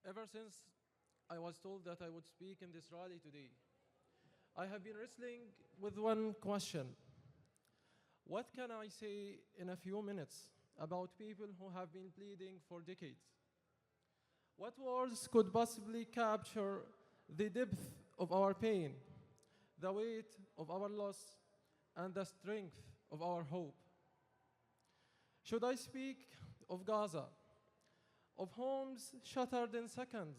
Ever since I was told that I would speak in this rally today, I have been wrestling with one question. What can I say in a few minutes about people who have been bleeding for decades? What words could possibly capture the depth of our pain, the weight of our loss, and the strength of our hope? Should I speak of Gaza, of homes shattered in seconds,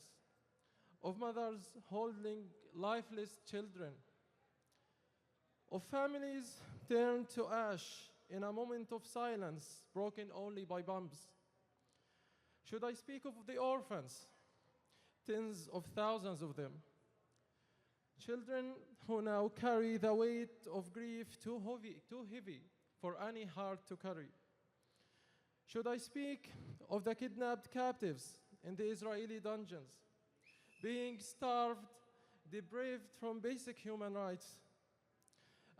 of mothers holding lifeless children, of families turned to ash in a moment of silence broken only by bombs? Should I speak of the orphans, tens of thousands of them, children who now carry the weight of grief too heavy for any heart to carry? Should I speak of the kidnapped captives in the Israeli dungeons, being starved, deprived from basic human rights,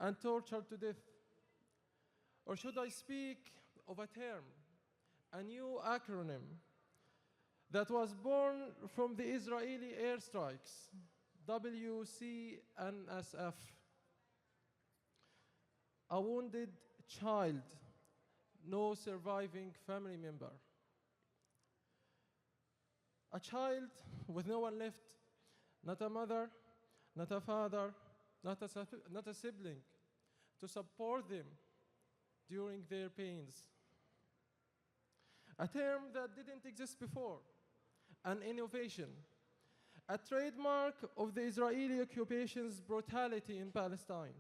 and tortured to death? Or should I speak of a term, a new acronym that was born from the Israeli airstrikes, WCNSF, a wounded child, no surviving family member. A child with no one left, not a mother, not a father, not a sibling to support them during their pains. A term that didn't exist before, an innovation, a trademark of the Israeli occupation's brutality in Palestine,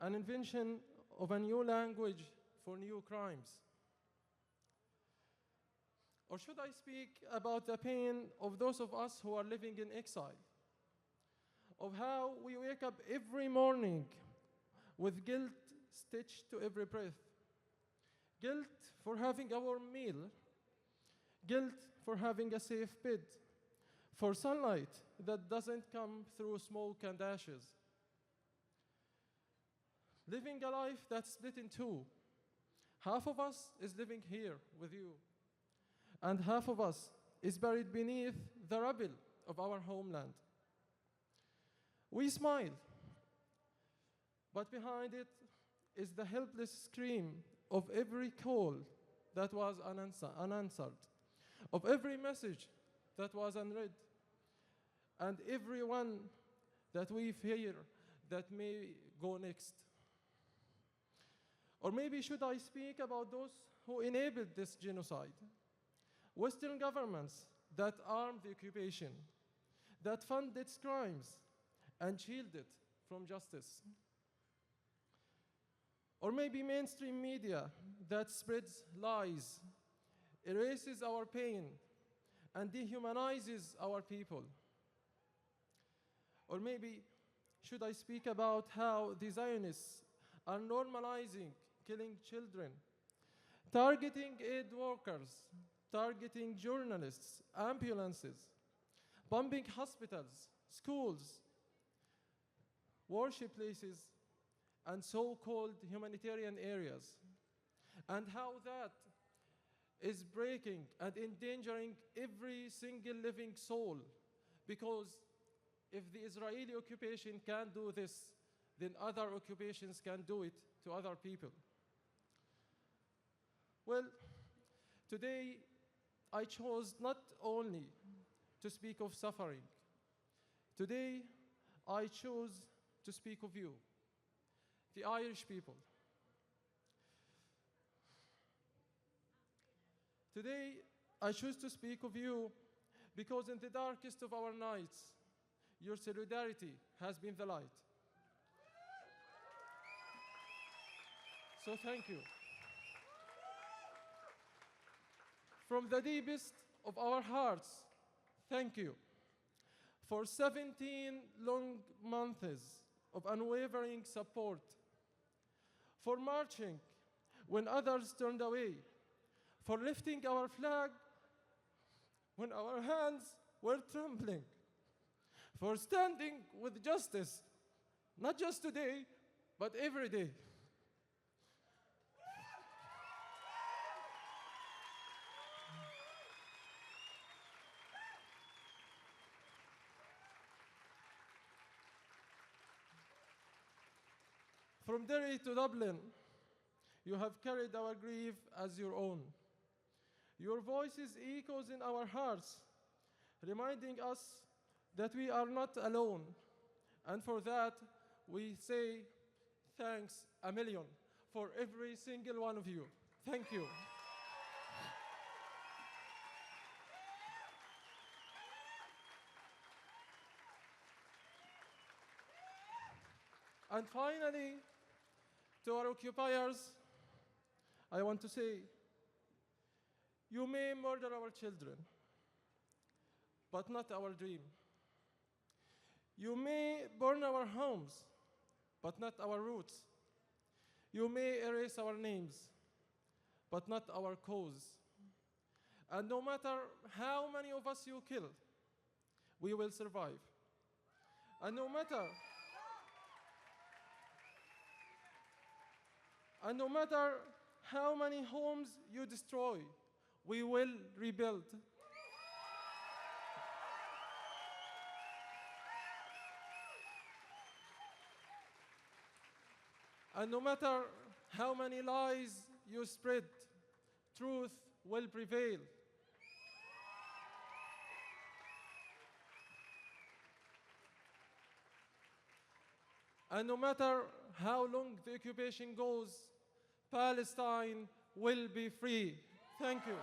an invention of a new language for new crimes. Or should I speak about the pain of those of us who are living in exile, of how we wake up every morning with guilt stitched to every breath, guilt for having a warm meal, guilt for having a safe bed, for sunlight that doesn't come through smoke and ashes, living a life that's split in two. Half of us is living here with you, and half of us is buried beneath the rubble of our homeland. We smile, but behind it is the helpless scream of every call that was unanswered, of every message that was unread, and every one that we fear that may go next. Or maybe should I speak about those who enabled this genocide? Western governments that armed the occupation, that fund its crimes and shield it from justice. Or maybe mainstream media that spreads lies, erases our pain, and dehumanizes our people. Or maybe should I speak about how the Zionists are normalizing killing children, targeting aid workers, targeting journalists, ambulances, bombing hospitals, schools, worship places, and so-called humanitarian areas, and how that is breaking and endangering every single living soul, because if the Israeli occupation can do this, then other occupations can do it to other people. Well, today I chose not only to speak of suffering. Today I chose to speak of you, the Irish people. Today I choose to speak of you because in the darkest of our nights, your solidarity has been the light. So thank you. From the deepest of our hearts, thank you for 17 long months of unwavering support, for marching when others turned away, for lifting our flag when our hands were trembling, for standing with justice, not just today, but every day. From Derry to Dublin, you have carried our grief as your own. Your voices echoes in our hearts, reminding us that we are not alone. And for that, we say thanks a million for every single one of you. Thank you. And finally, to our occupiers, I want to say, you may murder our children, but not our dream. You may burn our homes, but not our roots. You may erase our names, but not our cause. And no matter how many of us you kill, we will survive. And no matter how many homes you destroy, we will rebuild. And no matter how many lies you spread, truth will prevail. And no matter how long the occupation goes, Palestine will be free. Thank you.